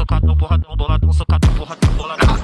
socado, porradão, boladão, socado, porradão, boladão.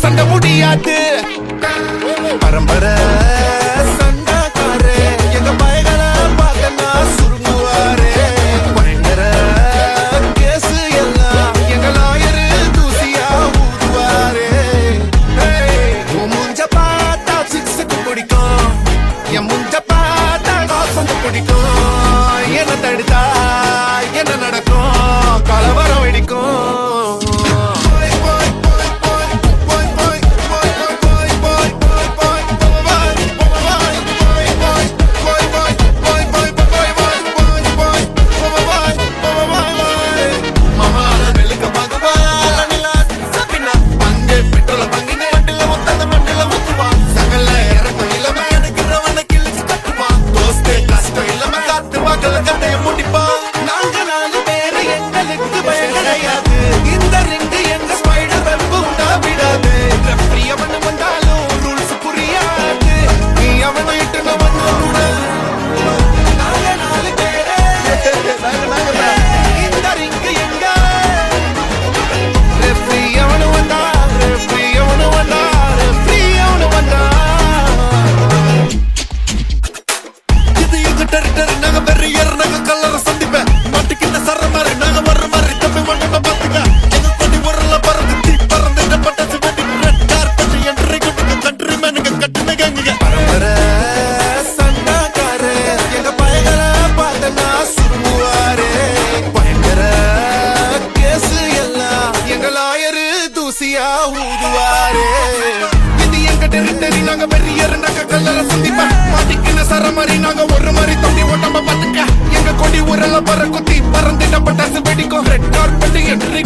சண்ட முடியாது பரம்பரை சண்டக்காரே எங்க பயங்கள பார்த்தனா சுருங்குவாரே பயங்கர கேஸ் எல்லாம் எங்க லாயரு தூசியா ஊதுவாரே முஞ்ச பார்த்தா சிக்ஸுக்கு பிடிக்கும் என் முஞ்ச பார்த்தா காசம் பிடிக்கும் என்ன தடுத்தா என்ன நடக்கும் கலவரம் வெடிக்கும் நாங்க பெரியர் நாங்க கல்லற சந்திப்ப மாட்டிக்கின சர மாதிரி நாங்க ஒரு மாதிரி தொண்டி ஓட்டம்ப பாத்துக்க எங்க கொடி ஊரெல்லாம் பற குத்தி பறந்துட்ட பட்டாசு வெடிக்கும் ரெட் கார்பெட் என்ட்ரி